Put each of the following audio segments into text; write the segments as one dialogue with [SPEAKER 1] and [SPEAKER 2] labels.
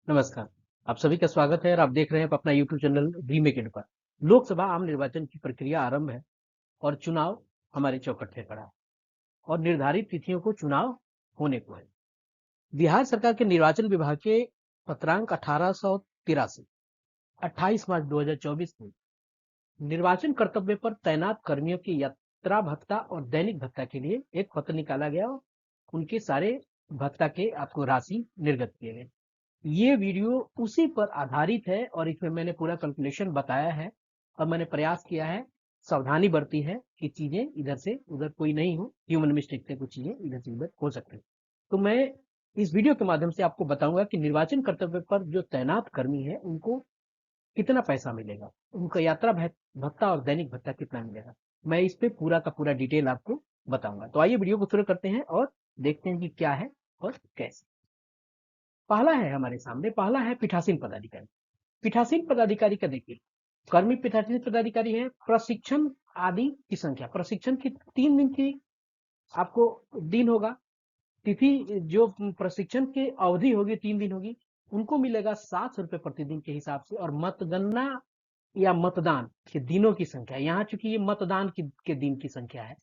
[SPEAKER 1] नमस्कार। आप सभी का स्वागत है और आप देख रहे हैं अपना यूट्यूब चैनल रीमेक इंड पर। लोकसभा आम निर्वाचन की प्रक्रिया आरंभ है और चुनाव हमारे चौखट पे खड़ा है और निर्धारित तिथियों को चुनाव होने को है। बिहार सरकार के निर्वाचन विभाग के पत्रांक 1883 28 मार्च 2024 को निर्वाचन कर्तव्य पर तैनात कर्मियों की यात्रा भत्ता और दैनिक भत्ता के लिए एक पत्र निकाला गया और उनके सारे भत्ता के आपको राशि निर्गत किए गए। ये वीडियो उसी पर आधारित है और इसमें मैंने पूरा कैलकुलेशन बताया है और मैंने प्रयास किया है, सावधानी बरती है कि चीजें इधर से उधर कोई नहीं हो, ह्यूमन मिस्टेक से कुछ चीजें इधर से उधर हो सकती है। तो मैं इस वीडियो के माध्यम से आपको बताऊंगा कि निर्वाचन कर्तव्य पर जो तैनात कर्मी है उनको कितना पैसा मिलेगा, उनका यात्रा भत्ता और दैनिक भत्ता कितना मिलेगा। मैं इस पे पूरा का पूरा डिटेल आपको बताऊंगा। तो आइए वीडियो को शुरू करते हैं और देखते हैं कि क्या है और कैसे। पहला है हमारे सामने, पहला है पीठासीन पदाधिकारी। पीठासीन पदाधिकारी का देखिए, कर्मी पीठासीन पदाधिकारी है, प्रशिक्षण आदि की संख्या, प्रशिक्षण की 3 दिन की आपको दिन होगा, तिथि जो प्रशिक्षण की अवधि होगी 3 दिन होगी, उनको मिलेगा 700 रुपये प्रतिदिन के हिसाब से। और मतगणना या मतदान के दिनों की संख्या, यहाँ चूंकि ये मतदान के दिन की संख्या है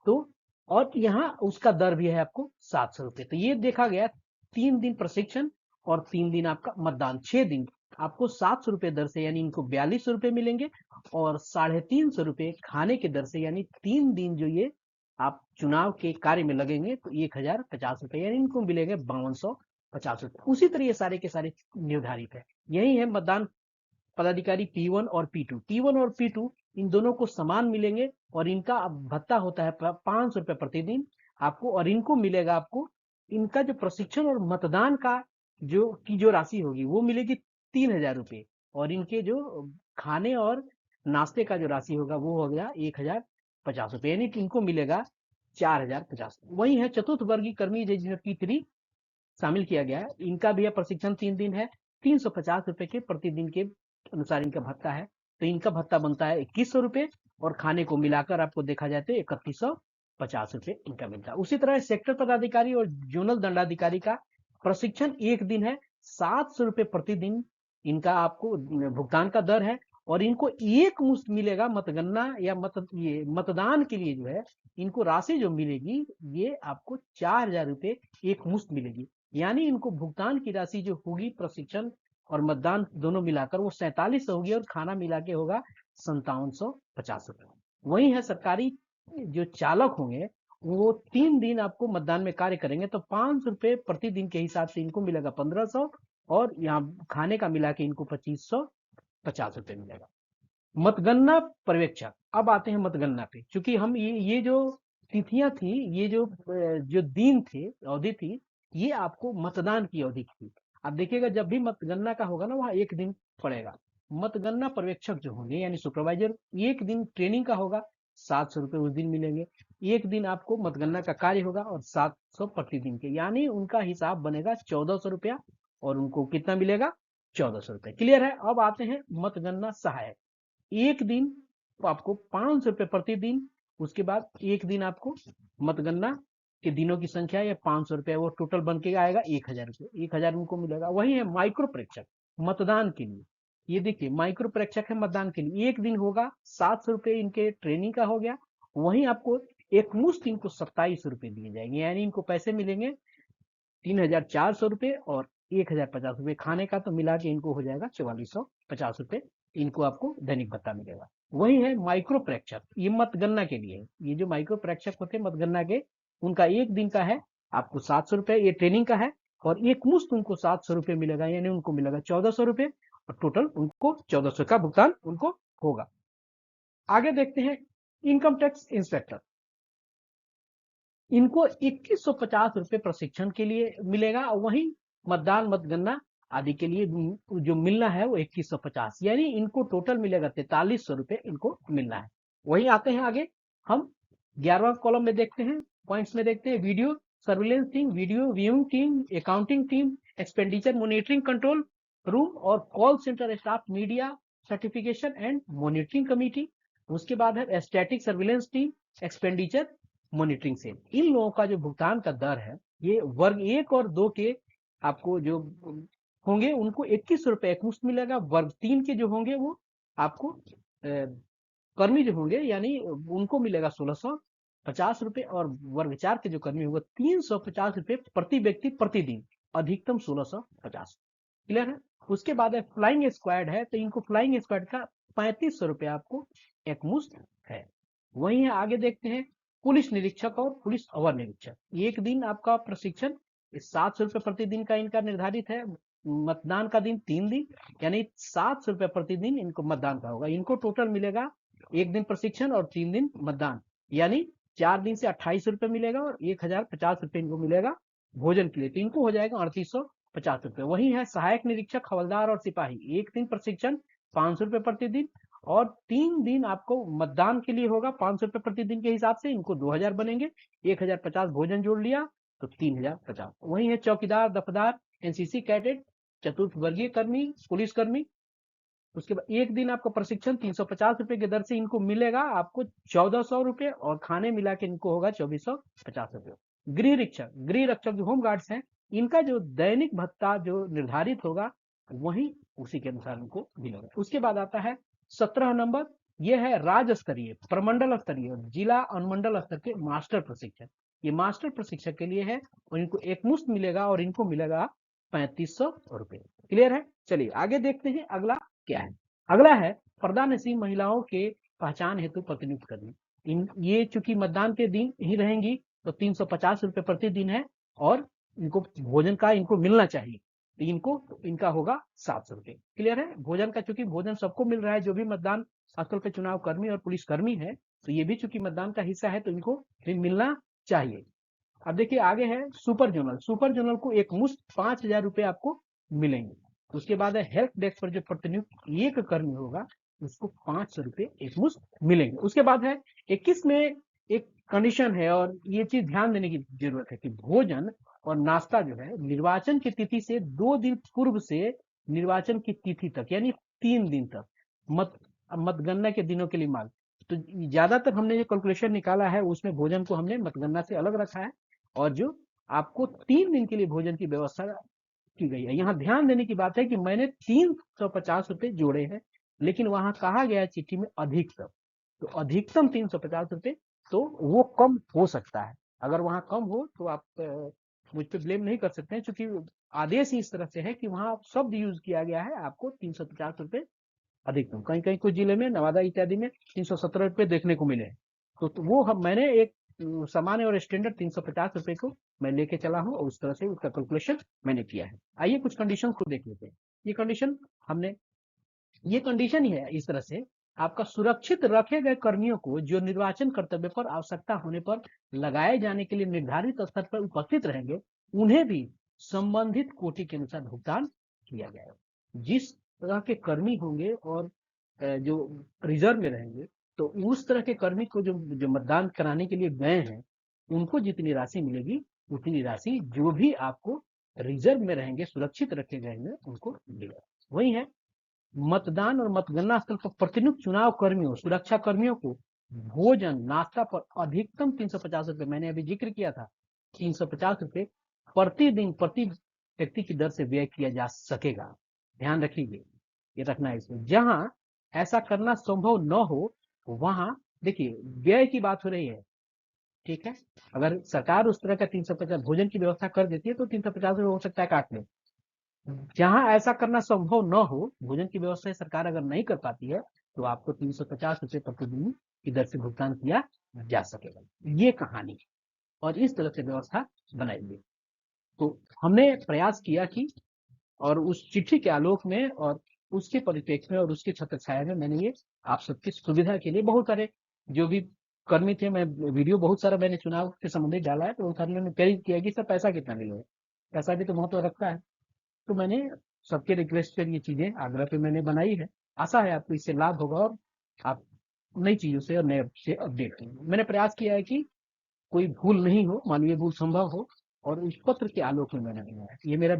[SPEAKER 1] तो, और यहाँ उसका दर भी है आपको 700 रुपये। तो ये देखा गया 3 दिन प्रशिक्षण और 3 दिन आपका मतदान, 6 दिन आपको 700 रुपये दर से, यानी इनको 4200 रुपये मिलेंगे और 350 रुपये खाने के दर से, यानी 3 दिन जो ये आप चुनाव के कार्य में लगेंगे तो 1050 रुपये, यानी इनको मिलेंगे 5250 रुपये। उसी तरह ये सारे के सारे निर्धारित है। यही है मतदान पदाधिकारी P1 और P2। P1 और P2 इन दोनों को समान मिलेंगे और इनका भत्ता होता है 500 रुपये प्रतिदिन आपको, और इनको मिलेगा आपको, इनका जो प्रशिक्षण और मतदान का जो राशि होगी वो मिलेगी 3000 रुपये, और इनके जो खाने और नाश्ते का जो राशि होगा वो हो गया 1050 रुपये, यानी कि इनको मिलेगा 4050। वही है चतुर्थ वर्गीय कर्मी जिसमें P3 शामिल किया गया है, इनका भी प्रशिक्षण 3 दिन है, 350 रुपये के प्रतिदिन के अनुसार इनका भत्ता है। तो इनका भत्ता बनता है 2100 रुपये और खाने को मिलाकर आपको देखा जाए तो 3150 रुपये इनका मिलता है। उसी तरह सेक्टर पदाधिकारी और जोनल दंडाधिकारी का प्रशिक्षण 1 दिन है, 700 रुपये प्रतिदिन इनका आपको भुगतान का दर है, और इनको एक मुश्त मिलेगा मतगणना या ये मतदान के लिए जो है इनको राशि जो मिलेगी ये आपको 4000 रुपये एक मुश्त मिलेगी, यानी इनको भुगतान की राशि जो होगी प्रशिक्षण और मतदान दोनों मिलाकर वो 4700 होगी और खाना मिला के होगा 5750 रुपये। वही है सरकारी जो चालक होंगे वो 3 दिन आपको मतदान में कार्य करेंगे तो 500 रुपये प्रतिदिन के हिसाब से इनको मिलेगा 1500, और यहाँ खाने का मिला के इनको 2550 रुपये मिलेगा। मतगणना पर्यवेक्षक, अब आते हैं मतगणना पे। चूंकि हम ये जो तिथियां थी, ये जो दिन थे, अवधि थी, ये आपको मतदान की अवधि की थी। आप देखिएगा जब भी मतगणना का होगा ना वहाँ एक दिन पड़ेगा। मतगणना पर्यवेक्षक जो होंगे यानी सुपरवाइजर, एक दिन ट्रेनिंग का होगा, 700 रुपये उस दिन मिलेंगे। एक दिन आपको मतगणना का कार्य होगा और 700 प्रतिदिन के, यानी उनका हिसाब बनेगा 1400 रुपया, और उनको कितना मिलेगा 1400 रुपये। क्लियर है। अब आते हैं मतगणना सहायक, एक दिन तो आपको 500 रुपये प्रतिदिन, उसके बाद एक दिन आपको मतगणना के दिनों की संख्या या 500 रुपये, वो टोटल बन के आएगा 1000 रुपये, 1000 उनको मिलेगा। वही है माइक्रो प्रेक्षक मतदान के लिए, ये देखिए माइक्रो प्रेक्षक है मतदान के लिए, एक दिन होगा 700 रुपये इनके ट्रेनिंग का हो गया, वहीं आपको एक मुश्त इनको 2700 रुपये दिए जाएंगे, यानी इनको पैसे मिलेंगे 3400 रुपये और 1050 रुपये खाने का, तो मिला के इनको हो जाएगा 4450 रुपये, इनको आपको दैनिक भत्ता मिलेगा। वही है माइक्रो प्रेक्षक, ये मतगणना के लिए है। ये जो माइक्रो प्रेक्षक होते हैं मतगणना के, उनका एक दिन का है आपको 700 रुपये, ये ट्रेनिंग का है, और एक मुश्त उनको 700 रुपये मिलेगा, यानी उनको मिलेगा 1400 रुपये, और टोटल उनको 1400 का भुगतान उनको होगा। आगे देखते हैं इनकम टैक्स इंस्पेक्टर, इनको 2150 रुपये प्रशिक्षण के लिए मिलेगा, और वहीं मतदान मतगणना आदि के लिए जो मिलना है वो 2150, यानी इनको टोटल मिलेगा 4300 रुपये इनको मिलना है। वहीं आते हैं आगे हम 11वां कॉलम में देखते हैं, पॉइंट्स में देखते हैं, video surveillance team, video viewing team, accounting team, expenditure monitoring control room और call centre staff, media certification and monitoring committee. उसके बाद है static surveillance team, expenditure monitoring cell. इन लोगों का जो भुगतान का दर है ये वर्ग 1 और 2 के आपको जो होंगे उनको 21 रुपए एकमुश्त मिलेगा। वर्ग 3 के जो होंगे वो आपको कर्मी जो होंगे यानी उनको मिलेगा 1650 रुपए, और वर्ग 4 के जो कर्मी होंगे 350 रुपए प्रति व्यक्ति प्रतिदिन, अधिकतम 1650। क्लियर है। उसके बाद है फ्लाइंग स्क्वाड है, तो इनको फ्लाइंग स्क्वाड का 3500 रुपए आपको एकमुश्त है। वही है, आगे देखते हैं पुलिस निरीक्षक और पुलिस अवर निरीक्षक। एक दिन आपका प्रशिक्षण 700 रुपए प्रतिदिन का इनका निर्धारित है। मतदान का दिन 3 दिन, यानी 700 रुपए प्रतिदिन इनको मतदान का होगा। इनको टोटल मिलेगा 1 दिन प्रशिक्षण और 3 दिन मतदान, यानी 4 दिन से 28 रुपए मिलेगा, और 1050 रुपए इनको मिलेगा भोजन के लिए, तो इनको हो जाएगा 3850 रुपए। वही है सहायक निरीक्षक, हवलदार और सिपाही, 1 दिन प्रशिक्षण 500 रुपए प्रतिदिन, और 3 दिन आपको मतदान के लिए होगा 500 रुपए प्रतिदिन के हिसाब से, इनको 2000 बनेंगे। 1050 भोजन जोड़ लिया तो 3050। वही है चौकीदार, दफदार, एनसीसी कैडेट, चतुर्थ वर्गीय कर्मी, पुलिस कर्मी। उसके बाद 1 दिन आपका प्रशिक्षण 350 रुपए की दर से इनको मिलेगा आपको 1400 रुपए, और खाने मिला के इनको होगा 2450 रुपए। गृह रक्षक जो होम गार्ड्स हैं, इनका जो दैनिक भत्ता जो निर्धारित होगा वही उसी के अनुसार इनको मिलेगा। उसके बाद आता है 17 नंबर, ये है राज्य स्तरीय, प्रमंडल स्तरीय, जिला अनुमंडल स्तर के मास्टर प्रशिक्षक। ये मास्टर प्रशिक्षक के लिए है, और इनको एकमुश्त मिलेगा, और इनको मिलेगा 3500 रुपए। क्लियर है। चलिए आगे देखते हैं अगला क्या है। अगला है प्रदानशील महिलाओं के पहचान हेतु प्रतिनियुक्त करनी। ये चूंकि मतदान के दिन ही रहेंगी तो 350 रुपए प्रतिदिन है, और इनको भोजन का इनको मिलना चाहिए, तो इनका होगा 700 रुपए। क्लियर है। भोजन का चूंकि भोजन सबको मिल रहा है, जो भी मतदान स्थल पे चुनाव कर्मी और पुलिस कर्मी है, तो ये भी चूंकि मतदान का हिस्सा है तो इनको भी मिलना चाहिए। अब देखिए आगे है सुपर जोनल को एक मुश्त 5000 रुपए आपको मिलेंगे। उसके बाद है हेल्प डेस्क पर जो प्रतिनियुक्त एक कर्मी होगा उसको 500 रुपए एक मुश्त मिलेंगे। उसके बाद है 21 में एक कंडीशन है, और ये चीज ध्यान देने की जरूरत है कि भोजन और नाश्ता जो है निर्वाचन की तिथि से 2 दिन पूर्व से निर्वाचन की तिथि तक, यानी 3 दिन तक, मतगणना के दिनों के लिए मांग। तो ज्यादातर हमने जो कैलकुलेशन निकाला है उसमें भोजन को हमने मतगणना से अलग रखा है, और जो आपको 3 दिन के लिए भोजन की व्यवस्था की गई है। यहाँ ध्यान देने की बात है कि मैंने 350 रुपए जोड़े हैं, लेकिन वहां कहा गया चिट्ठी में अधिकतम, तो अधिकतम 350 रुपए, तो वो कम हो सकता है। अगर वहां कम हो तो आप मुझ पर ब्लेम नहीं कर सकते हैं, क्योंकि आदेश ही इस तरह से है कि वहां शब्द यूज किया गया है आपको 350 रुपए अधिकतम। कहीं कहीं कुछ जिले में, नवादा इत्यादि में 317 रुपए देखने को मिले हैं। तो वो मैंने एक सामान्य और स्टैंडर्ड 350 रुपए को मैं लेके चला हूं, और उस तरह से उसका कैलकुलेशन मैंने किया है। आइए कुछ कंडीशन को देख लेते हैं। ये कंडीशन ही है इस तरह से, आपका सुरक्षित रखे गए कर्मियों को जो निर्वाचन कर्तव्य पर आवश्यकता होने पर लगाए जाने के लिए निर्धारित स्तर पर उपस्थित रहेंगे, उन्हें भी संबंधित कोटि के अनुसार भुगतान किया जाएगा। जिस तरह के कर्मी होंगे और जो रिजर्व में रहेंगे, तो उस तरह के कर्मी को जो मतदान कराने के लिए गए हैं, उनको जितनी राशि मिलेगी उतनी राशि जो भी आपको रिजर्व में रहेंगे, सुरक्षित रखे गए हैं, उनको मिलेगा। वही है मतदान और मतगणना स्थल पर प्रतिनियुक्त चुनाव कर्मियों, सुरक्षा कर्मियों को भोजन नाश्ता पर अधिकतम 350 रुपए, मैंने अभी जिक्र किया था 350 रुपए प्रतिदिन प्रति व्यक्ति की दर से व्यय किया जा सकेगा। ध्यान रखिए, ये रखना है इसमें। जहां ऐसा करना संभव न हो वहां देखिए व्यय की बात हो रही है, ठीक है। अगर सरकार उस तरह का 350 भोजन की व्यवस्था कर देती है तो 350 रुपए हो सकता है काट ले। जहां ऐसा करना संभव न हो, भोजन की व्यवस्था सरकार अगर नहीं कर पाती है, तो आपको 350 रुपए प्रतिदिन की दर से भुगतान किया जा सकेगा। ये कहानी, और इस तरह से व्यवस्था बनाई गई। तो हमने प्रयास किया कि, और उस चिट्ठी के आलोक में और उसके परिप्रेक्ष्य में और उसके छत्र छाया में मैंने ये आप सबकी सुविधा के लिए बहुत सारे जो भी कर्मी थे, मैं वीडियो बहुत सारा मैंने चुनाव के संबंधित डाला है, तो बहुत सारे ने प्रेरित किया कि सर पैसा कितना मिलेगा, पैसा भी तो महत्व रखता है। तो मैंने सबके रिक्वेस्ट पर ये चीजें आग्रह पे मैंने बनाई है। आशा है आपको इससे लाभ होगा, और आप नई चीजों से और नए से अपडेट होंगे। मैंने प्रयास किया है कि कोई भूल नहीं हो, मानवीय भूल संभव हो, और इस पत्र के आलोक में मैंने बनाया। ये मेरा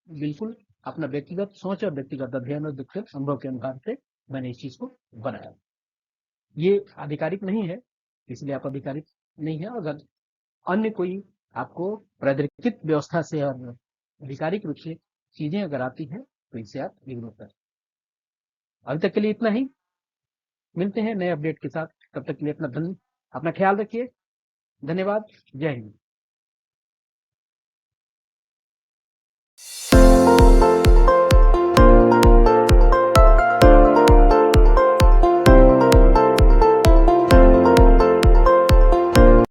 [SPEAKER 1] बिल्कुल अपना व्यक्तिगत सोच और व्यक्तिगत अध्ययन और व्यक्तिगत अनुभव के अनुसार से मैंने इस चीज को बनाया। ये आधिकारिक नहीं है, इसलिए आप आधिकारिक नहीं है। अगर अन्य कोई आपको प्राधिकृत व्यवस्था से और आधिकारिक रूप से चीजें अगर आती हैं तो इसे आप इग्नोर करें। अभी तक के लिए इतना ही, मिलते हैं नए अपडेट के साथ। तब तक के लिए अपना ख्याल रखिए। धन्यवाद। जय हिंद।